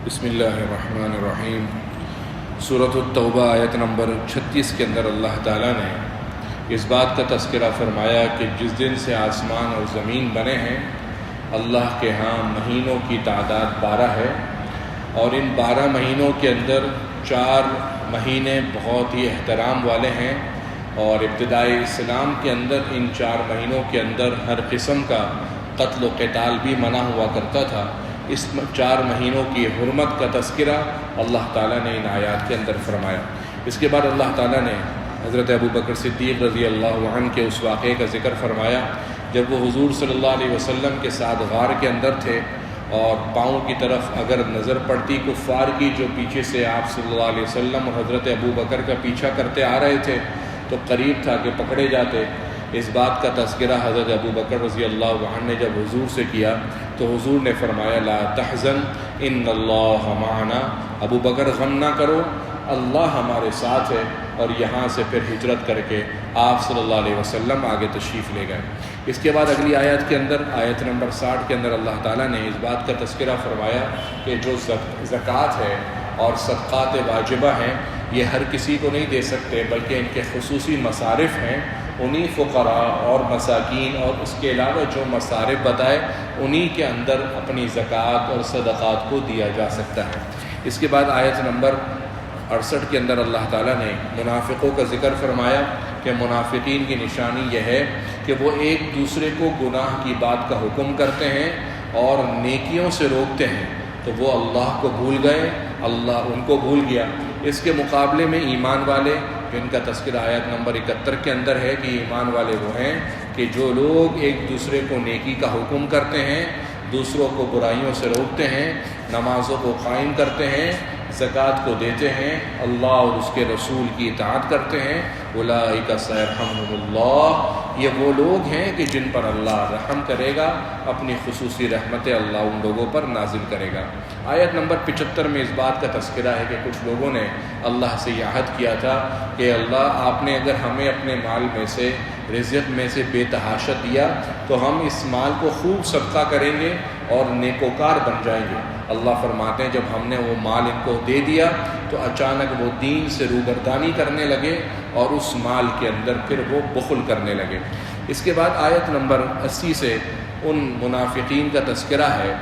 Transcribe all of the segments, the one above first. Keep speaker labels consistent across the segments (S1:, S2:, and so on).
S1: بسم اللہ الرحمن الرحیم۔ سورۃ التوبہ آیت نمبر 36 کے اندر اللہ تعالیٰ نے اس بات کا تذکرہ فرمایا کہ جس دن سے آسمان اور زمین بنے ہیں اللہ کے ہاں مہینوں کی تعداد 12 ہے، اور ان 12 مہینوں کے اندر 4 مہینے بہت ہی احترام والے ہیں، اور ابتدائی اسلام کے اندر ان 4 مہینوں کے اندر ہر قسم کا قتل و قتال بھی منع ہوا کرتا تھا۔ اس 4 مہینوں کی حرمت کا تذکرہ اللہ تعالیٰ نے ان آیات کے اندر فرمایا۔ اس کے بعد اللہ تعالیٰ نے حضرت ابو بکر صدیق رضی اللہ عنہ کے اس واقعے کا ذکر فرمایا جب وہ حضور صلی اللہ علیہ وسلم کے ساتھ غار کے اندر تھے، اور پاؤں کی طرف اگر نظر پڑتی کفار کی جو پیچھے سے آپ صلی اللہ علیہ وسلم اور حضرت ابو بکر کا پیچھا کرتے آ رہے تھے تو قریب تھا کہ پکڑے جاتے۔ اس بات کا تذکرہ حضرت ابو بکر رضی اللہ عنہ نے جب حضور سے کیا تو حضور نے فرمایا لا تحزن ان اللہ معنا، ابو بکر غم نہ کرو، اللہ ہمارے ساتھ ہے۔ اور یہاں سے پھر ہجرت کر کے آپ صلی اللہ علیہ وسلم آگے تشریف لے گئے۔ اس کے بعد اگلی آیت کے اندر آیت نمبر 60 کے اندر اللہ تعالیٰ نے اس بات کا تذکرہ فرمایا کہ جو زکوٰۃ ہے اور صدقات واجبہ ہیں یہ ہر کسی کو نہیں دے سکتے، بلکہ ان کے خصوصی مصارف ہیں، انہی فقراء اور مساکین اور اس کے علاوہ جو مصارف بتائے انہی کے اندر اپنی زکوٰۃ اور صدقات کو دیا جا سکتا ہے۔ اس کے بعد آیت نمبر 68 کے اندر اللہ تعالیٰ نے منافقوں کا ذکر فرمایا کہ منافقین کی نشانی یہ ہے کہ وہ ایک دوسرے کو گناہ کی بات کا حکم کرتے ہیں اور نیکیوں سے روکتے ہیں، تو وہ اللہ کو بھول گئے، اللہ ان کو بھول گیا۔ اس کے مقابلے میں ایمان والے، جن کا تذکرہ آیت نمبر 71 کے اندر ہے کہ ایمان والے وہ ہیں کہ جو لوگ ایک دوسرے کو نیکی کا حکم کرتے ہیں، دوسروں کو برائیوں سے روکتے ہیں، نمازوں کو قائم کرتے ہیں، زکوٰۃ کو دیتے ہیں، اللہ اور اس کے رسول کی اطاعت کرتے ہیں، اولئک سیرحمہم اللہ، یہ وہ لوگ ہیں کہ جن پر اللہ رحم کرے گا، اپنی خصوصی رحمت اللہ ان لوگوں پر نازل کرے گا۔ آیت نمبر 75 میں اس بات کا تذکرہ ہے کہ کچھ لوگوں نے اللہ سے یہ عہد کیا تھا کہ اللہ آپ نے اگر ہمیں اپنے مال میں سے، رزق میں سے بے تحاشا دیا تو ہم اس مال کو خوب صدقہ کریں گے اور نیکوکار بن جائیں گے۔ اللہ فرماتے ہیں جب ہم نے وہ مال ان کو دے دیا تو اچانک وہ دین سے روگردانی کرنے لگے اور اس مال کے اندر پھر وہ بخل کرنے لگے۔ اس کے بعد آیت نمبر 80 سے ان منافقین کا تذکرہ ہے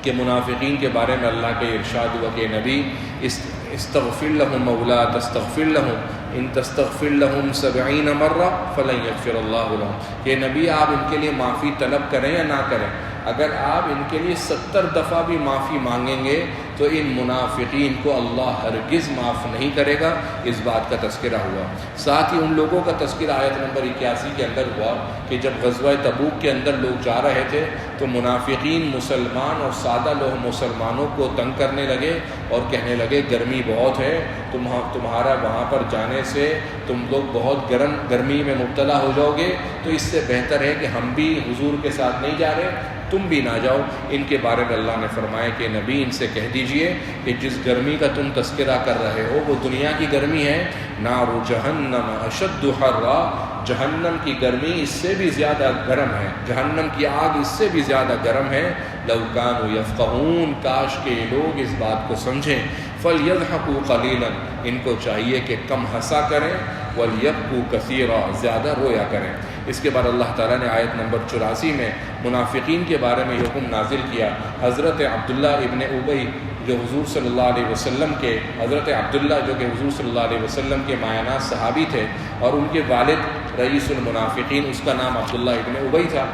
S1: کہ منافقین کے بارے میں اللہ کے ارشاد ہوا کہ نبی استغفر لهم او لا تستغفر لهم ان تستغفر لهم 70 مرہ فلن یغفر اللہ لهم، کہ نبی آپ ان کے لیے معافی طلب کریں یا نہ کریں، اگر آپ ان کے لیے 70 دفعہ بھی معافی مانگیں گے تو ان منافقین کو اللہ ہرگز معاف نہیں کرے گا۔ اس بات کا تذکرہ ہوا۔ ساتھ ہی ان لوگوں کا تذکرہ آیت نمبر 81 کے اندر ہوا کہ جب غزوہ تبوک کے اندر لوگ جا رہے تھے تو منافقین مسلمان اور سادہ لوگ مسلمانوں کو تنگ کرنے لگے اور کہنے لگے گرمی بہت ہے، تمہارا وہاں پر جانے سے تم لوگ بہت گرمی میں مبتلا ہو جاؤ گے، تو اس سے بہتر ہے کہ ہم بھی حضور کے ساتھ نہیں جا رہے، تم بھی نہ جاؤ۔ ان کے بارے میں اللہ نے فرمایا کہ نبی ان سے کہہ دیجئے کہ جس گرمی کا تم تذکرہ کر رہے ہو وہ دنیا کی گرمی ہے، نار جہنم اشد حرا، جہنم کی گرمی اس سے بھی زیادہ گرم ہے، جہنم کی آگ اس سے بھی زیادہ گرم ہے۔ لو کانوا یفقہون، کاش کہ یہ لوگ اس بات کو سمجھیں۔ فلیضحکوا قلیلا، ان کو چاہیے کہ کم ہنسا کریں، ولیبکوا کثیرا، زیادہ رویا کریں۔ اس کے بعد اللہ تعالیٰ نے آیت نمبر 84 میں منافقین کے بارے میں حکم نازل کیا۔ حضرت عبداللہ ابن ابی جو حضور صلی اللہ علیہ وسلم کے حضرت عبداللہ جو کہ حضور صلی اللہ علیہ وسلم کے مایانہ صحابی تھے، اور ان کے والد رئیس المنافقین اس کا نام عبداللہ ابن ابی تھا۔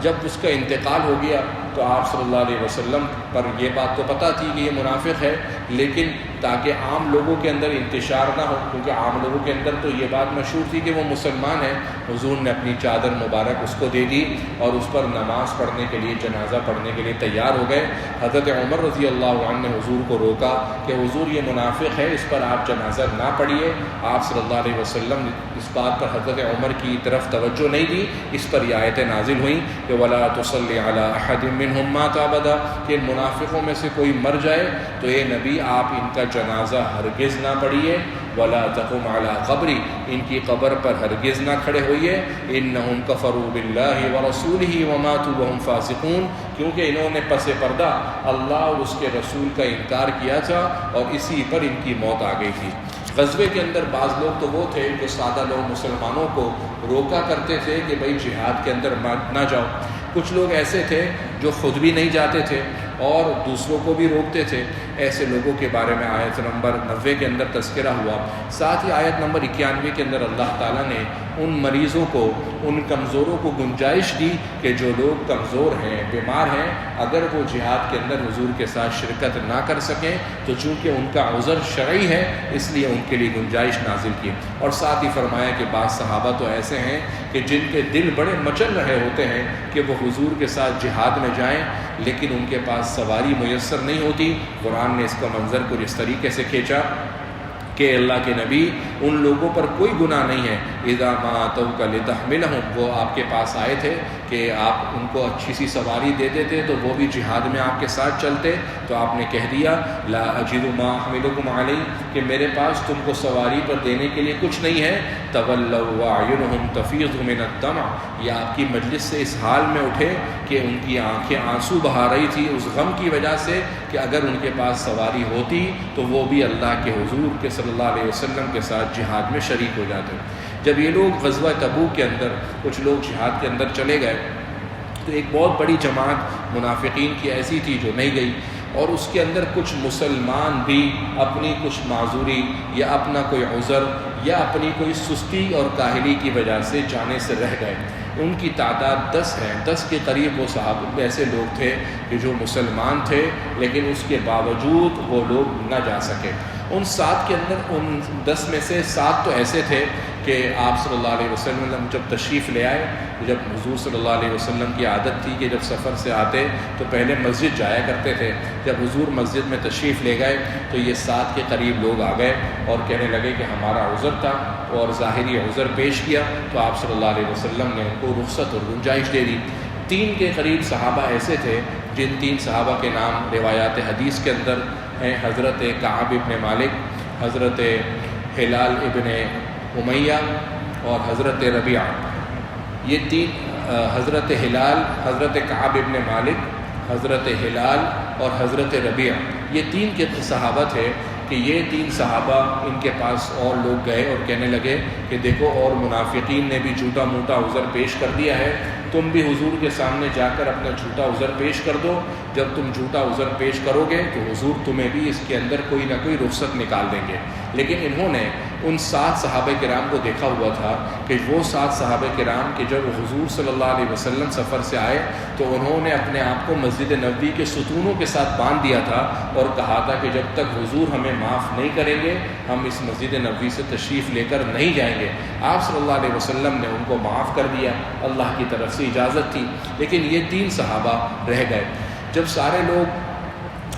S1: جب اس کا انتقال ہو گیا تو آپ صلی اللہ علیہ وسلم پر یہ بات تو پتہ تھی کہ یہ منافق ہے، لیکن تاکہ عام لوگوں کے اندر انتشار نہ ہو، کیونکہ عام لوگوں کے اندر تو یہ بات مشہور تھی کہ وہ مسلمان ہے، حضور نے اپنی چادر مبارک اس کو دے دی اور اس پر نماز پڑھنے کے لیے، جنازہ پڑھنے کے لیے تیار ہو گئے۔ حضرت عمر رضی اللہ عنہ نے حضور کو روکا کہ حضور یہ منافق ہے، اس پر آپ جنازہ نہ پڑھیے۔ آپ صلی اللہ علیہ وسلم اس بات پر حضرت عمر کی طرف توجہ نہیں دی، اس پر یہ آیتیں نازل ہوئیں کہ وَلَا تُصَلِّ عَلَىٰ أَحَدٍ مِّنْهُمْ مَاتَ أَبَدًا، کہ ان منافقوں میں سے کوئی مر جائے تو اے نبی آپ ان کا جنازہ ہرگز نہ پڑھیے۔ ولا تقم علی قبری، ان کی قبر پر ہرگز نہ کھڑے ہوئیے، انہم کفروا باللہ ورسولہ وماتوا وہم فاسقون، کیونکہ انہوں نے پس پردہ اللہ اور اس کے رسول کا انکار کیا تھا اور اسی پر ان کی موت آ گئی تھی۔ غزوے کے اندر بعض لوگ تو وہ تھے جو سادہ لوگ مسلمانوں کو روکا کرتے تھے کہ بھئی جہاد کے اندر نہ جاؤ، کچھ لوگ ایسے تھے جو خود بھی نہیں جاتے تھے اور دوسروں کو بھی روکتے تھے۔ ایسے لوگوں کے بارے میں آیت نمبر 90 کے اندر تذکرہ ہوا۔ ساتھ ہی آیت نمبر 91 کے اندر اللہ تعالیٰ نے ان مریضوں کو، ان کمزوروں کو گنجائش دی کہ جو لوگ کمزور ہیں، بیمار ہیں، اگر وہ جہاد کے اندر حضور کے ساتھ شرکت نہ کر سکیں تو چونکہ ان کا عذر شرعی ہے اس لیے ان کے لیے گنجائش نازل کی۔ اور ساتھ ہی فرمایا کہ بعض صحابہ تو ایسے ہیں کہ جن کے دل بڑے مچل رہے ہوتے ہیں کہ وہ حضور کے ساتھ جہاد میں جائیں لیکن ان کے پاس سواری میسر نہیں ہوتی۔ قرآن نے اس کا منظر کچھ اس طریقے سے کھینچا کہ اللہ کے نبی ان لوگوں پر کوئی گناہ نہیں ہے، اذا ما اتوک لتحملہم، وہ آپ کے پاس آئے تھے کہ آپ ان کو اچھی سی سواری دے دیتے تو وہ بھی جہاد میں آپ کے ساتھ چلتے، تو آپ نے کہہ دیا لا اجد ما احملکم علیہ، کہ میرے پاس تم کو سواری پر دینے کے لیے کچھ نہیں ہے۔ تولوا واعینہم تفیض من الدمع، یہ آپ کی مجلس سے اس حال میں اٹھے کہ ان کی آنکھیں آنسو بہا رہی تھی اس غم کی وجہ سے کہ اگر ان کے پاس سواری ہوتی تو وہ بھی اللہ کے حضور کے صلی اللہ علیہ وسلم کے ساتھ جہاد میں شریک ہو جاتے۔ جب یہ لوگ غزوہ تبوک کے اندر، کچھ لوگ جہاد کے اندر چلے گئے تو ایک بہت بڑی جماعت منافقین کی ایسی تھی جو نہیں گئی، اور اس کے اندر کچھ مسلمان بھی اپنی کچھ معذوری یا اپنا کوئی عذر یا اپنی کوئی سستی اور کاہلی کی وجہ سے جانے سے رہ گئے۔ ان کی تعداد 10 ہے، 10 کے قریب وہ صحابہ ایسے لوگ تھے کہ جو مسلمان تھے لیکن اس کے باوجود وہ لوگ نہ جا سکے۔ ان 7 کے اندر، ان 10 میں سے 7 تو ایسے تھے کہ آپ صلی اللہ علیہ وسلم جب تشریف لے آئے، جب حضور صلی اللہ علیہ وسلم کی عادت تھی کہ جب سفر سے آتے تو پہلے مسجد جایا کرتے تھے، جب حضور مسجد میں تشریف لے گئے تو یہ 7 کے قریب لوگ آ گئے اور کہنے لگے کہ ہمارا عذر تھا، اور ظاہری عذر پیش کیا تو آپ صلی اللہ علیہ وسلم نے ان کو رخصت اور گنجائش دے دی۔ 3 کے قریب صحابہ ایسے تھے جن 3 صحابہ کے نام روایات حدیث کے اندر ہیں، حضرت کعب ابن مالک، حضرت ہلال ابن امیہ اور حضرت ربیعہ۔ یہ 3 حضرت ہلال، حضرت کعب ابن مالک، حضرت ہلال اور حضرت ربیعہ، یہ 3 کے صحابہ تھے کہ یہ 3 صحابہ ان کے پاس اور لوگ گئے اور کہنے لگے کہ دیکھو اور منافقین نے بھی جھوٹا موٹا عذر پیش کر دیا ہے، تم بھی حضور کے سامنے جا کر اپنا جھوٹا عذر پیش کر دو، جب تم جھوٹا عذر پیش کرو گے تو حضور تمہیں بھی اس کے اندر کوئی نہ کوئی رخصت نکال دیں گے۔ لیکن انہوں نے ان 7 صحابہ کرام کو دیکھا ہوا تھا کہ وہ 7 صحابہ کرام کہ جب حضور صلی اللہ علیہ وسلم سفر سے آئے تو انہوں نے اپنے آپ کو مسجد نبوی کے ستونوں کے ساتھ باندھ دیا تھا اور کہا تھا کہ جب تک حضور ہمیں معاف نہیں کریں گے ہم اس مسجد نبوی سے تشریف لے کر نہیں جائیں گے۔ آپ صلی اللہ علیہ وسلم نے ان کو معاف کر دیا، اللہ کی طرف سے اجازت تھی، لیکن یہ 3 صحابہ رہ گئے۔ جب سارے لوگ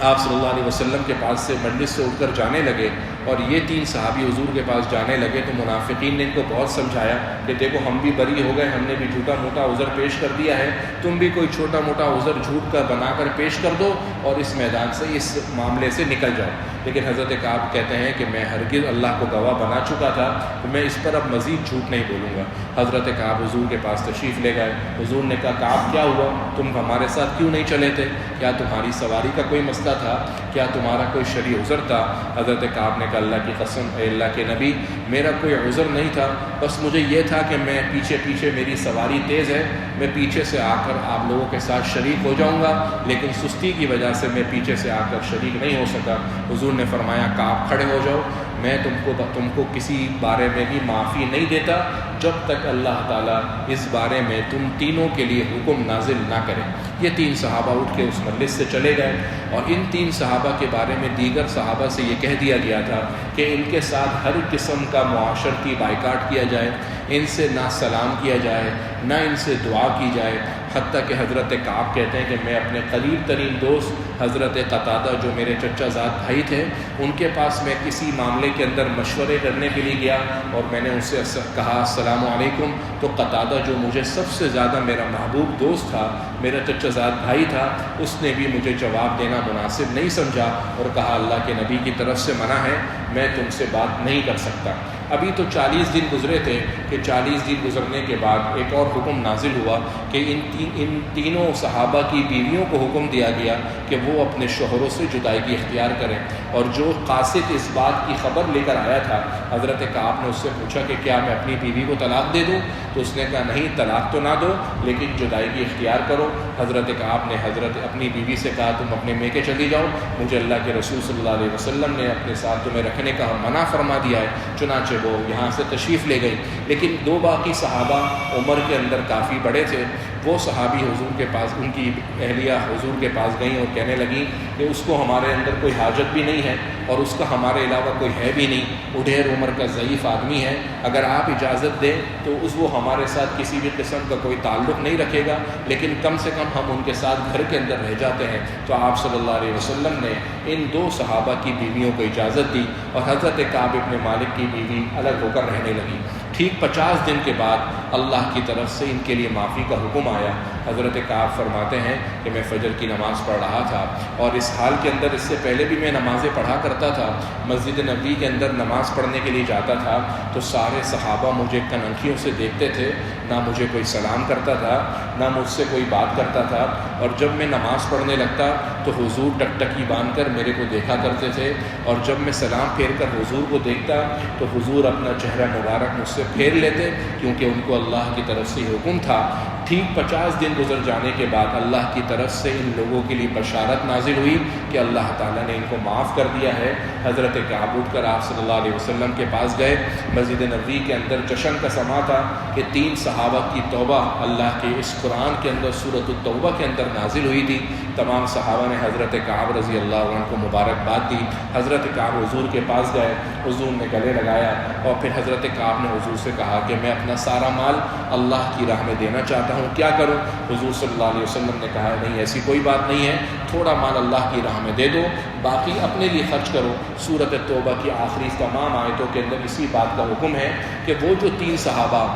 S1: آپ صلی اللہ علیہ وسلم کے پاس سے مجلس سے اٹھ کر جانے لگے اور یہ 3 صحابی حضور کے پاس جانے لگے تو منافقین نے ان کو بہت سمجھایا کہ دیکھو ہم بھی بری ہو گئے، ہم نے بھی جھوٹا موٹا عذر پیش کر دیا ہے، تم بھی کوئی چھوٹا موٹا عذر جھوٹ کا بنا کر پیش کر دو اور اس میدان سے، اس معاملے سے نکل جاؤ۔ لیکن حضرت کعب کہتے ہیں کہ میں ہرگز اللہ کو گواہ بنا چکا تھا تو میں اس پر اب مزید جھوٹ نہیں بولوں گا۔ حضرت کعب حضور کے پاس تشریف لے گئے، حضور نے کہا کعب کیا ہوا، تم ہمارے ساتھ کیوں نہیں چلے تھے، کیا تمہاری سواری کا کوئی مسئلہ تھا، کیا تمہارا کوئی شرعی عذر تھا؟ حضرت کعب نے کہا اللہ کی قسم اے اللہ کے نبی میرا کوئی عذر نہیں تھا، بس مجھے یہ تھا کہ میں پیچھے پیچھے میری سواری تیز ہے، میں پیچھے سے آ کر آپ لوگوں کے ساتھ شریک ہو جاؤں گا، لیکن سستی کی وجہ سے میں پیچھے سے آ کر شریک نہیں ہو سکا۔ حضور نے فرمایا کعب کھڑے ہو جاؤ، میں تم کو کسی بارے میں بھی معافی نہیں دیتا جب تک اللہ تعالیٰ اس بارے میں تم تینوں کے لیے حکم نازل نہ کرے۔ یہ 3 صحابہ اٹھ کے اس مجلس سے چلے گئے اور ان 3 صحابہ کے بارے میں دیگر صحابہ سے یہ کہہ دیا گیا تھا کہ ان کے ساتھ ہر قسم کا معاشرتی بائیکاٹ کیا جائے، ان سے نہ سلام کیا جائے نہ ان سے دعا کی جائے، حتیٰ کہ حضرت کعب کہتے ہیں کہ میں اپنے قریب ترین دوست حضرت قتادہ جو میرے چچا زاد بھائی تھے ان کے پاس میں کسی معاملے کے اندر مشورے کرنے کے لیے گیا اور میں نے ان سے کہا السلام علیکم، تو قتادہ جو مجھے سب سے زیادہ میرا محبوب دوست تھا، میرا چچا زاد بھائی تھا، اس نے بھی مجھے جواب دینا مناسب نہیں سمجھا اور کہا اللہ کے نبی کی طرف سے منع ہے، میں تم سے بات نہیں کر سکتا۔ ابھی تو 40 دن گزرے تھے کہ 40 دن گزرنے کے بعد ایک اور حکم نازل ہوا کہ ان تینوں صحابہ کی بیویوں کو حکم دیا گیا کہ وہ اپنے شوہروں سے جدائی کی اختیار کریں، اور جو قاصد اس بات کی خبر لے کر آیا تھا حضرت کعب نے اس سے پوچھا کہ کیا میں اپنی بیوی کو طلاق دے دوں؟ تو اس نے کہا نہیں، طلاق تو نہ دو لیکن جدائی کی اختیار کرو۔ حضرت کعب نے اپنی بیوی سے کہا تم اپنے میکے چلی جاؤ، مجھے اللہ کے رسول صلی اللہ علیہ وسلم نے اپنے ساتھ تمہیں رکھنے کا منع فرما دیا ہے، چنانچہ وہ یہاں سے تشریف لے گئی۔ لیکن دو باقی صحابہ عمر کے اندر کافی بڑے تھے، وہ صحابی حضور کے پاس، ان کی اہلیہ حضور کے پاس گئیں اور کہنے لگیں کہ اس کو ہمارے اندر کوئی حاجت بھی نہیں ہے اور اس کا ہمارے علاوہ کوئی ہے بھی نہیں، اڈھیر عمر کا ضعیف آدمی ہے، اگر آپ اجازت دیں تو وہ ہمارے ساتھ کسی بھی قسم کا کوئی تعلق نہیں رکھے گا، لیکن کم سے کم ہم ان کے ساتھ گھر کے اندر رہ جاتے ہیں۔ تو آپ صلی اللہ علیہ وسلم نے ان دو صحابہ کی بیویوں کو اجازت دی اور حضرت کعب بن مالک کی بیوی الگ ہو کر رہنے لگی۔ ٹھیک 50 دن کے بعد اللہ کی طرف سے ان کے لیے معافی کا حکم آیا۔ حضرت کعب فرماتے ہیں کہ میں فجر کی نماز پڑھ رہا تھا اور اس حال کے اندر، اس سے پہلے بھی میں نمازیں پڑھا کرتا تھا، مسجد نبوی کے اندر نماز پڑھنے کے لیے جاتا تھا تو سارے صحابہ مجھے کنکھیوں سے دیکھتے تھے، نہ مجھے کوئی سلام کرتا تھا نہ مجھ سے کوئی بات کرتا تھا، اور جب میں نماز پڑھنے لگتا تو حضور ٹکٹکی باندھ کر میرے کو دیکھا کرتے تھے، اور جب میں سلام پھیر کر حضور کو دیکھتا تو حضور اپنا چہرہ مبارک مجھ سے پھیر لیتے، کیونکہ ان کو اللہ کی طرف سے حکم تھا۔ ٹھیک 50 دن گزر جانے کے بعد اللہ کی طرف سے ان لوگوں کے لیے بشارت نازل ہوئی کہ اللہ تعالیٰ نے ان کو معاف کر دیا ہے۔ حضرت کعب اٹھ کر آپ صلی اللہ علیہ وسلم کے پاس گئے۔ مسجد نبوی کے اندر جشن کا سما تھا کہ 3 صحابہ کی توبہ اللہ کے اس قرآن کے اندر سورۃ التوبہ کے اندر نازل ہوئی تھی۔ تمام صحابہ نے حضرت کعب رضی اللہ عنہ کو مبارکباد دی۔ حضرت کعب حضور کے پاس گئے، حضور نے گلے لگایا اور پھر حضرت کعب نے حضور سے کہا کہ میں اپنا سارا مال اللہ کی راہ میں دینا چاہتا ہوں، کیا کروں؟ حضور صلی اللہ علیہ وسلم نے کہا نہیں، ایسی کوئی بات نہیں ہے، تھوڑا مال اللہ کی راہ میں دے دو، باقی اپنے لیے خرچ کرو۔ سورۃ توبہ کی آخری تمام آیتوں کے اندر اسی بات کا حکم ہے کہ وہ جو 3 صحابہ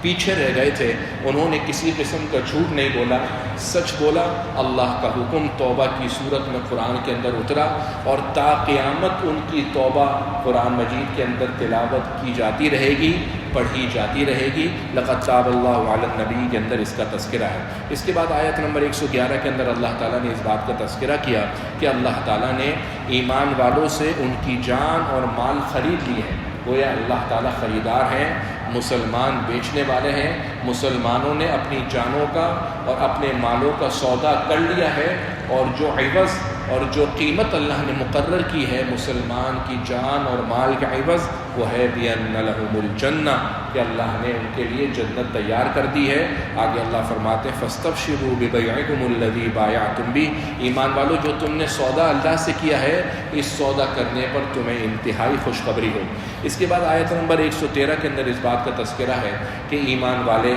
S1: پیچھے رہ گئے تھے انہوں نے کسی قسم کا جھوٹ نہیں بولا، سچ بولا۔ اللہ کا حکم توبہ کی صورت میں قرآن کے اندر اترا اور تا قیامت ان کی توبہ قرآن مجید کے اندر تلاوت کی جاتی رہے گی، پڑھی جاتی رہے گی۔ لقد تاب اللہ علی النبی کے اندر اس کا تذکرہ ہے۔ اس کے بعد آیت نمبر 111 کے اندر اللہ تعالیٰ نے اس بات کا تذکرہ کیا کہ اللہ تعالیٰ نے ایمان والوں سے ان کی جان اور مال خرید لی ہے۔ گویا اللہ تعالیٰ خریدار ہیں، مسلمان بیچنے والے ہیں، مسلمانوں نے اپنی جانوں کا اور اپنے مالوں کا سودا کر لیا ہے، اور جو عوض اور جو قیمت اللہ نے مقرر کی ہے مسلمان کی جان اور مال کا عوض، وہ ہے بِأَنَّ لَهُمُ الْجَنَّةَ، کہ اللہ نے ان کے لیے جنت تیار کر دی ہے۔ آگے اللہ فرماتے ہیں فَاسْتَبْشِرُوا بِبَيْعِكُمُ الَّذِي بَايَعْتُمْ بِهِ، ایمان والو جو تم نے سودا اللہ سے کیا ہے، اس سودا کرنے پر تمہیں انتہائی خوشخبری ہو۔ اس کے بعد آیت نمبر 113 کے اندر اس بات کا تذکرہ ہے کہ ایمان والے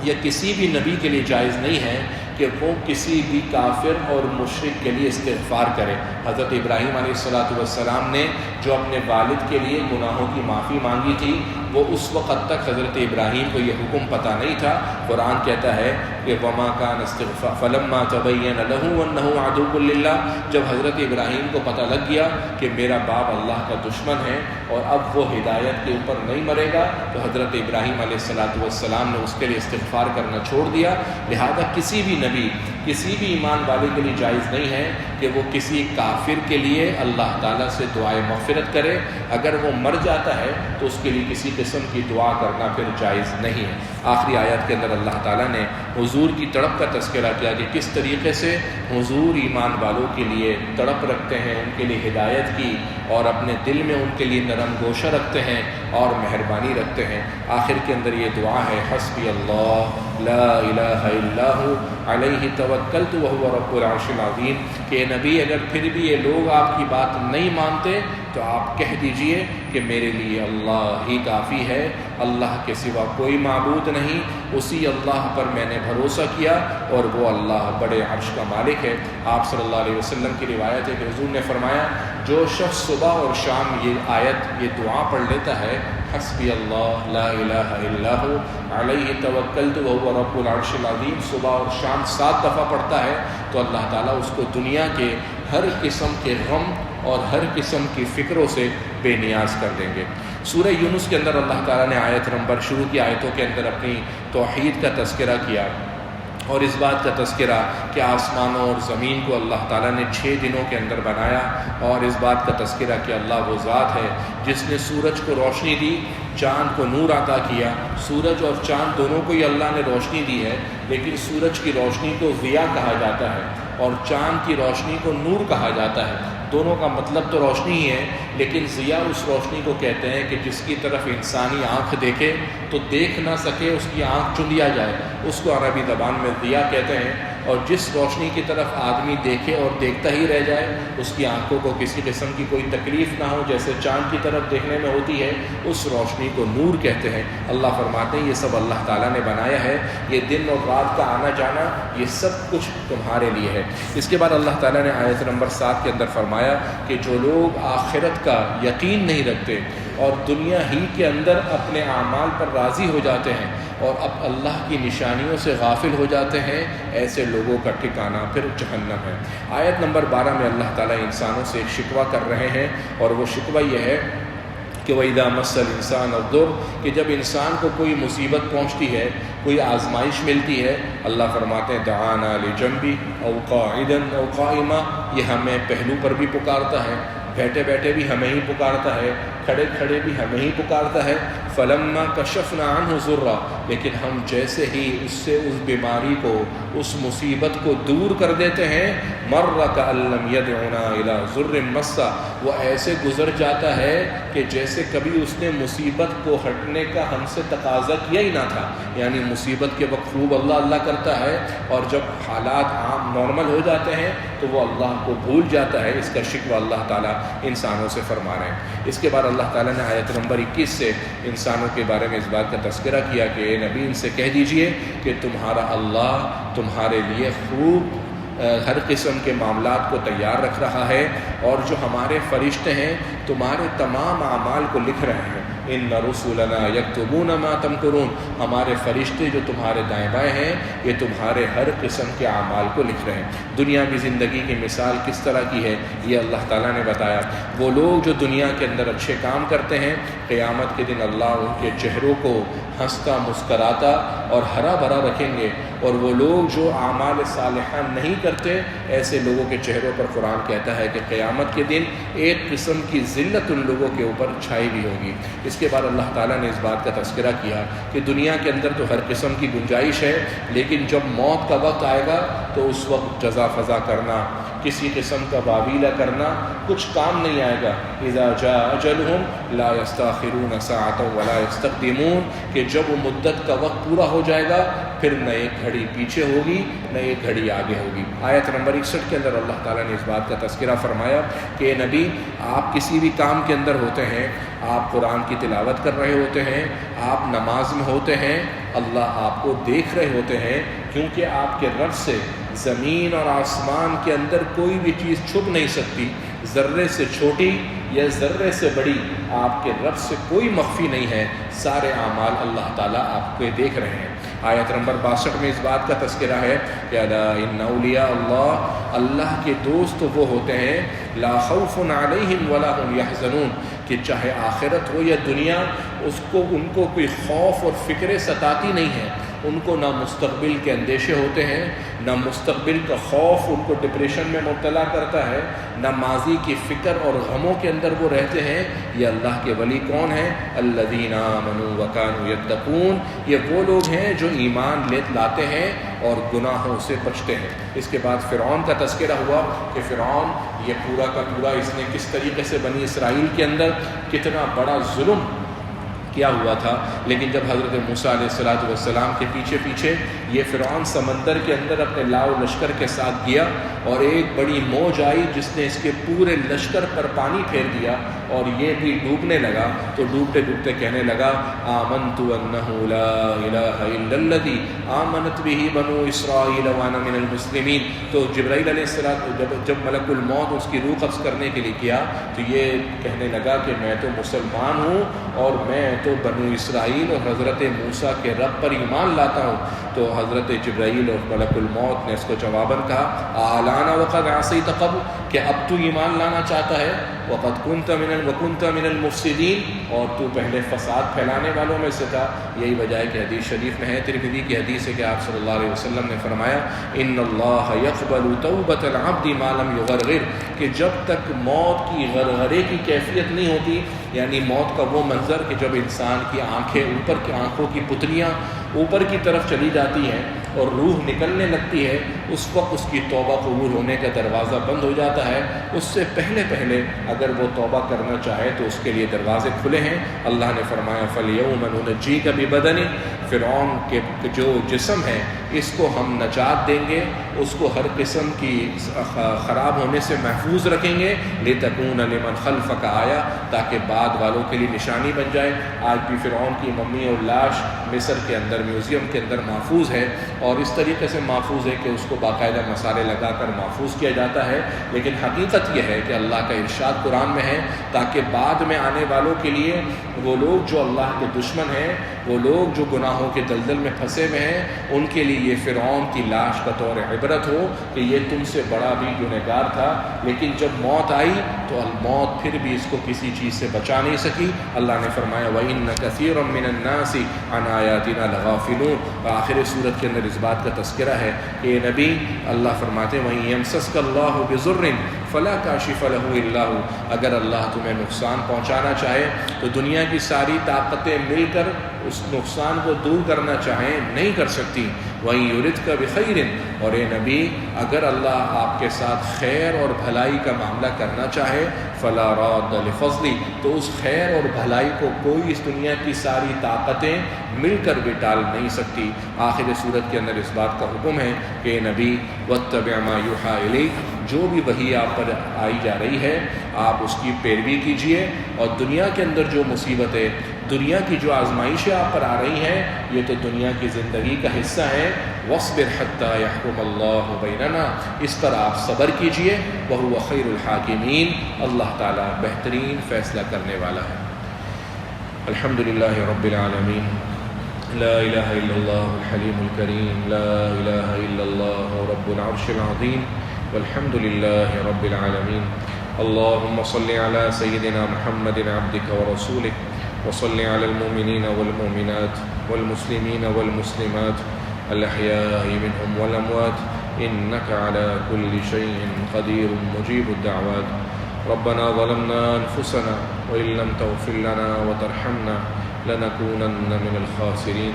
S1: یا کسی بھی نبی کے لیے جائز نہیں ہے کہ وہ کسی بھی کافر اور مشرک کے لیے استغفار کرے۔ حضرت ابراہیم علیہ السلام نے جو اپنے والد کے لیے گناہوں کی معافی مانگی تھی، وہ اس وقت تک حضرت ابراہیم کو یہ حکم پتہ نہیں تھا۔ قرآن کہتا ہے کہ وما کان استغفار فلما تبین له انه عدو للہ، جب حضرت ابراہیم کو پتہ لگ گیا کہ میرا باپ اللہ کا دشمن ہے اور اب وہ ہدایت کے اوپر نہیں مرے گا، تو حضرت ابراہیم علیہ السلام نے اس کے لیے استغفار کرنا چھوڑ دیا۔ لہذا کسی بھی نبی، کسی بھی ایمان والے کے لیے جائز نہیں ہے کہ وہ کسی کافر کے لیے اللہ تعالیٰ سے دعائے مغفرت کرے۔ اگر وہ مر جاتا ہے تو اس کے لیے کسی قسم کی دعا کرنا پھر جائز نہیں ہے۔ آخری آیت کے اندر اللہ تعالیٰ نے حضور کی تڑپ کا تذکرہ کیا کہ کس طریقے سے حضور ایمان والوں کے لیے تڑپ رکھتے ہیں، ان کے لیے ہدایت کی، اور اپنے دل میں ان کے لیے نرم گوشہ رکھتے ہیں اور مہربانی رکھتے ہیں۔ آخر کے اندر یہ دعا ہے حسبی اللہ لا الہ الا ہو علیہ توکلت وہو رب العرش العظیم، کہ نبی اگر پھر بھی یہ لوگ آپ کی بات نہیں مانتے تو آپ کہہ دیجئے کہ میرے لیے اللہ ہی کافی ہے، اللہ کے سوا کوئی معبود نہیں، اسی اللہ پر میں نے بھروسہ کیا اور وہ اللہ بڑے عرش کا مالک ہے۔ آپ صلی اللہ علیہ وسلم کی روایت ہے کہ حضور نے فرمایا جو شخص صبح اور شام یہ دعا پڑھ لیتا ہے، حسبی اللہ لا الہ الا ہو علیہ توکلت وہو رب العرش العظیم، صبح اور شام 7 دفعہ پڑھتا ہے تو اللہ تعالیٰ اس کو دنیا کے ہر قسم کے غم اور ہر قسم کی فکروں سے بے نیاز کر دیں گے۔ سورہ یونس کے اندر اللہ تعالیٰ نے شروع کی آیتوں کے اندر اپنی توحید کا تذکرہ کیا اور اس بات کا تذکرہ کہ آسمانوں اور زمین کو اللہ تعالیٰ نے 6 دنوں کے اندر بنایا، اور اس بات کا تذکرہ کہ اللہ وہ ذات ہے جس نے سورج کو روشنی دی، چاند کو نور عطا کیا۔ سورج اور چاند دونوں کو ہی اللہ نے روشنی دی ہے، لیکن سورج کی روشنی کو ضیاء کہا جاتا ہے اور چاند کی روشنی کو نور کہا جاتا ہے۔ دونوں کا مطلب تو روشنی ہی ہے، لیکن ضیاء اس روشنی کو کہتے ہیں کہ جس کی طرف انسانی آنکھ دیکھے تو دیکھ نہ سکے، اس کی آنکھ چن لیا جائے، اس کو عربی زبان میں ضیاء کہتے ہیں۔ اور جس روشنی کی طرف آدمی دیکھے اور دیکھتا ہی رہ جائے، اس کی آنکھوں کو کسی قسم کی کوئی تکلیف نہ ہو، جیسے چاند کی طرف دیکھنے میں ہوتی ہے، اس روشنی کو نور کہتے ہیں۔ اللہ فرماتے ہیں یہ سب اللہ تعالیٰ نے بنایا ہے، یہ دن اور رات کا آنا جانا یہ سب کچھ تمہارے لیے ہے۔ اس کے بعد اللہ تعالیٰ نے آیت نمبر 7 کے اندر فرمایا کہ جو لوگ آخرت کا یقین نہیں رکھتے اور دنیا ہی کے اندر اپنے اعمال پر راضی ہو جاتے ہیں اور اب اللہ کی نشانیوں سے غافل ہو جاتے ہیں، ایسے لوگوں کا ٹھکانہ پھر جہنم ہے۔ آیت نمبر 12 میں اللہ تعالیٰ انسانوں سے ایک شکوہ کر رہے ہیں، اور وہ شکوہ یہ ہے کہ وَإِذَا مَسَّ الْإِنسَانَ الضُّرُّ، کہ جب انسان کو کوئی مصیبت پہنچتی ہے، کوئی آزمائش ملتی ہے، اللہ فرماتے ہیں دعانا لجنبی او قاعدا او قائما، یہ ہمیں پہلو پر بھی پکارتا ہے، بیٹھے بیٹھے بھی ہمیں ہی پکارتا ہے، کھڑے کھڑے بھی ہمیں ہی پکارتا ہے۔ فلما کشفنا عنہ ضرا، لیکن ہم جیسے ہی اس سے اس بیماری کو، اس مصیبت کو دور کر دیتے ہیں، مر کأن لم يدعنا الى ضر مسا، وہ ایسے گزر جاتا ہے کہ جیسے کبھی اس نے مصیبت کو ہٹنے کا ہم سے تقاضا کیا ہی نہ تھا۔ یعنی مصیبت کے وقت خوب اللہ اللہ کرتا ہے، اور جب حالات عام نارمل ہو جاتے ہیں تو وہ اللہ کو بھول جاتا ہے۔ اس کا شکوہ اللہ تعالیٰ انسانوں سے فرما رہے ہیں۔ اس کے بعد اللہ تعالیٰ نے آیت نمبر 21 سے انسانوں کے بارے میں اس بات کا تذکرہ کیا کہ اے نبی ان سے کہہ دیجئے کہ تمہارا اللہ تمہارے لیے خوب ہر قسم کے معاملات کو تیار رکھ رہا ہے، اور جو ہمارے فرشتے ہیں تمہارے تمام اعمال کو لکھ رہے ہیں۔ ان رسولنا یکتبون ما تمکرون، ہمارے فرشتے جو تمہارے دائیں بائیں ہیں یہ تمہارے ہر قسم کے اعمال کو لکھ رہے ہیں۔ دنیا کی زندگی کی مثال کس طرح کی ہے یہ اللہ تعالیٰ نے بتایا۔ وہ لوگ جو دنیا کے اندر اچھے کام کرتے ہیں، قیامت کے دن اللہ ان کے چہروں کو ہنستا مسکراتا اور ہرا بھرا رکھیں گے، اور وہ لوگ جو اعمال صالحہ نہیں کرتے، ایسے لوگوں کے چہروں پر قرآن کہتا ہے کہ قیامت کے دن ایک قسم کی ذلت ان لوگوں کے اوپر چھائی بھی ہوگی۔ اس کے بعد اللہ تعالیٰ نے اس بات کا تذکرہ کیا کہ دنیا کے اندر تو ہر قسم کی گنجائش ہے، لیکن جب موت کا وقت آئے گا تو اس وقت جزا فضا کرنا، کسی قسم کا واویلا کرنا کچھ کام نہیں آئے گا۔ اذا جاء اجلهم لا يستاخرون ساعة ولا يستقدمون، کہ جب وہ مدت کا وقت پورا ہو جائے گا پھر نہ ایک گھڑی پیچھے ہوگی نہ ایک گھڑی آگے ہوگی۔ آیت نمبر 61 کے اندر اللہ تعالیٰ نے اس بات کا تذکرہ فرمایا کہ اے نبی آپ کسی بھی کام کے اندر ہوتے ہیں، آپ قرآن کی تلاوت کر رہے ہوتے ہیں، آپ نماز میں ہوتے ہیں، اللہ آپ کو دیکھ رہے ہوتے ہیں، کیونکہ آپ کے رب سے زمین اور آسمان کے اندر کوئی بھی چیز چھپ نہیں سکتی، ذرے سے چھوٹی یا ذرے سے بڑی آپ کے رب سے کوئی مخفی نہیں ہے، سارے اعمال اللہ تعالیٰ آپ کو دیکھ رہے ہیں۔ آیت نمبر 62 میں اس بات کا تذکرہ ہے کہ الا ان اولیاء اللہ، اللہ کے دوست وہ ہوتے ہیں لا خوف علیہم ولا هم یحزنون، کہ چاہے آخرت ہو یا دنیا ان کو کوئی خوف اور فکریں ستاتی نہیں ہے، ان کو نہ مستقبل کے اندیشے ہوتے ہیں، نہ مستقبل کا خوف ان کو ڈپریشن میں مبتلا کرتا ہے، نہ ماضی کی فکر اور غموں کے اندر وہ رہتے ہیں۔ یہ اللہ کے ولی کون ہیں؟ الذین آمنوا وکانوا یتقون، یہ وہ لوگ ہیں جو ایمان لاتے ہیں اور گناہوں سے بچتے ہیں۔ اس کے بعد فرعون کا تذکرہ ہوا کہ فرعون یہ پورا کا پورا اس نے کس طریقے سے بنی اسرائیل کے اندر کتنا بڑا ظلم کیا ہوا تھا، لیکن جب حضرت موسیٰ علیہ السلام کے پیچھے پیچھے یہ فرعون سمندر کے اندر اپنے لاؤ لشکر کے ساتھ گیا اور ایک بڑی موج آئی جس نے اس کے پورے لشکر پر پانی پھیر دیا اور یہ بھی ڈوبنے لگا، تو ڈوبتے ڈوبتے کہنے لگا آمنت انہ لا الہ الا الذی آمنت بہ بنو اسرائیل وانا من المسلمین۔ تو جبرائیل علیہ السلام جب ملک الموت اس کی روح قبض کرنے کے لیے کیا تو یہ کہنے لگا کہ میں تو مسلمان ہوں اور میں تو بنو اسرائیل اور حضرت موسیٰ کے رب پر ایمان لاتا ہوں۔ تو حضرت جبرائیل اور ملک الموت نے اس کو جواباً کہا اعلان وقد عصیت قبل، کہ اب تو ایمان لانا چاہتا ہے، وقد كنت من المفسدین، اور تو پہلے فساد پھیلانے والوں میں سے تھا۔ یہی وجہ ہے کہ حدیث شریف میں ہے، ترمذی کی حدیث ہے کہ آپ صلی اللہ علیہ وسلم نے فرمایا ان اللہ یقبل توبۃ العبد ما لم یغرغر، کہ جب تک موت کی غرغرے کی کیفیت نہیں ہوتی، یعنی موت کا وہ منظر کہ جب انسان کی آنکھیں اوپر کی آنکھوں کی پتلیاں اوپر کی طرف چلی جاتی ہیں اور روح نکلنے لگتی ہے، اس وقت اس کی توبہ قبول ہونے کا دروازہ بند ہو جاتا ہے۔ اس سے پہلے اگر وہ توبہ کرنا چاہے تو اس کے لیے دروازے کھلے ہیں۔ اللہ نے فرمایا فَالْيَوْمَ نُنَجِّيكَ بِبَدَنِكَ، فرعون کے جو جسم ہے اس کو ہم نجات دیں گے، اس کو ہر قسم کی خراب ہونے سے محفوظ رکھیں گے، لِتَكُونَ لِمَنْ خَلْفَكَ آیا، تاکہ بعد والوں کے لیے نشانی بن جائے۔ آج بھی فرعون کی ممی اور لاش مصر کے اندر میوزیم کے اندر محفوظ ہے، اور اس طریقے سے محفوظ ہے کہ اس کو باقاعدہ مسالے لگا کر محفوظ کیا جاتا ہے، لیکن حقیقت یہ ہے کہ اللہ کا ارشاد قرآن میں ہے تاکہ بعد میں آنے والوں کے لیے وہ لوگ جو اللہ کے دشمن ہیں، وہ لوگ جو گناہوں کے دلدل میں پھنسے ہوئے ہیں، ان کے لیے یہ فرعون کی لاش بطور عبرت ہو کہ یہ تم سے بڑا بھی گنہگار تھا، لیکن جب موت آئی تو الموت پھر بھی اس کو کسی چیز سے بچا نہیں سکی۔ اللہ نے فرمایا وَإِنَّ كَثِيرًا مِّنَ النَّاسِ عَنْ آيَاتِنَا لَغَافِلُونَ۔ آخر سورت کے اندر اس بات کا تذکرہ ہے کہ اے نبی، اللہ فرماتے ہیں وَإِن يَمْسَسْكَ اللَّهُ بِضُرٍّ فَلَا كَاشِفَ لَهُ إِلَّا هُوَ، اگر اللہ تمہیں نقصان پہنچانا چاہے تو دنیا کی ساری طاقتیں مل کر اس نقصان کو دور کرنا چاہیں نہیں کر سکتی۔ وَإِن يُرِدْكَ بِخَيْرٍ، اور اے نبی اگر اللہ آپ کے ساتھ خیر اور بھلائی کا معاملہ کرنا چاہے فَلَا رَادَّ لِفَضْلِهِ، تو اس خیر اور بھلائی کو کوئی اس دنیا کی ساری طاقتیں مل کر بھی ٹال نہیں سکتی۔ آخر صورت کے اندر اس بات کا حکم ہے کہ اے نبی وَاتَّبِعْ مَا يُوحَىٰ إِلَيْكَ، جو بھی وحی آپ پر آئی جا رہی ہے آپ اس کی پیروی کیجئے، اور دنیا کے اندر جو مصیبتیں، دنیا کی جو آزمائشیں آپ پر آ رہی ہیں یہ تو دنیا کی زندگی کا حصہ ہے۔ وَاصْبِرْ حَتَّىٰ يَحْكُمَ اللَّهُ بَيْنَنَا، اس پر آپ صبر کیجئے، وَهُوَ خَيْرُ الْحَاكِمِينَ، اللہ تعالیٰ بہترین فیصلہ کرنے والا ہے۔ الحمدللہ رب العالمین، لا الہ الا اللہ الحلیم الکریم، لا الہ الا اللہ رب العرش العظیم، والحمد للہ رب العالمین۔ اللہم صل علی سیدنا محمد عبدک ورسولک، وصل علی المؤمنین والمؤمنات والمسلمین والمسلمات الاحیاء منهم والاموات، انک علی کل شیء قدیر مجیب الدعوات۔ ربنا ظلمنا انفسنا وان لم تغفر لنا وترحمنا لنكونن من الخاسرین۔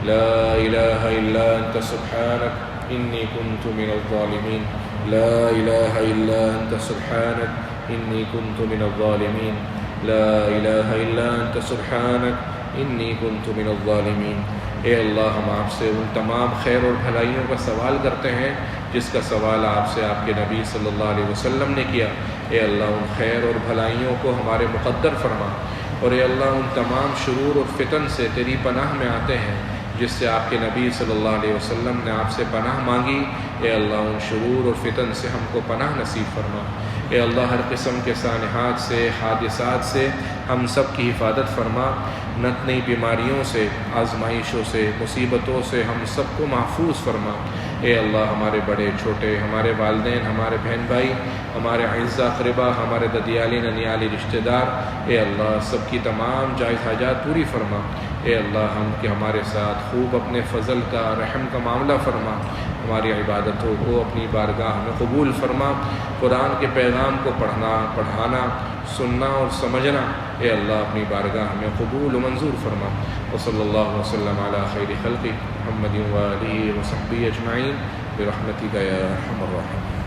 S1: لا الہ الا انت سبحانک انی کنت من الظالمین، لا الہ الا انت سبحانک انی کنت من الظالمین، لا الہ الا انت سبحانک انی کنت من الظالمین۔ اے اللہ، ہم آپ سے ان تمام خیر اور بھلائیوں کا سوال کرتے ہیں جس کا سوال آپ سے آپ کے نبی صلی اللہ علیہ وسلم نے کیا۔ اے اللہ، ان خیر اور بھلائیوں کو ہمارے مقدر فرما، اور اے اللہ ان تمام شرور اور فتن سے تیری پناہ میں آتے ہیں جس سے آپ کے نبی صلی اللہ علیہ وسلم نے آپ سے پناہ مانگی۔ اے اللہ ان شرور اور فتن سے ہم کو پناہ نصیب فرما۔ اے اللہ ہر قسم کے سانحات سے، حادثات سے ہم سب کی حفاظت فرما، نت نئی بیماریوں سے، آزمائشوں سے، مصیبتوں سے ہم سب کو محفوظ فرما۔ اے اللہ ہمارے بڑے چھوٹے، ہمارے والدین، ہمارے بہن بھائی، ہمارے اعزاء اقربا، ہمارے ددیالی ننیالی رشتہ دار، اے اللہ سب کی تمام جائز حاجات پوری فرما۔ اے اللہ ہمارے ساتھ خوب اپنے فضل کا، رحم کا معاملہ فرما، ہماری عبادتوں کو اپنی بارگاہ میں قبول فرما۔ قرآن کے پیغام کو پڑھانا، سننا اور سمجھنا اے اللہ اپنی بارگاہ میں قبول و منظور فرما۔ وصلی اللہ وسلم علی خیر خلقہ محمد و آلہ و صحبہ اجمعین برحمتک یا ارحم الراحمین۔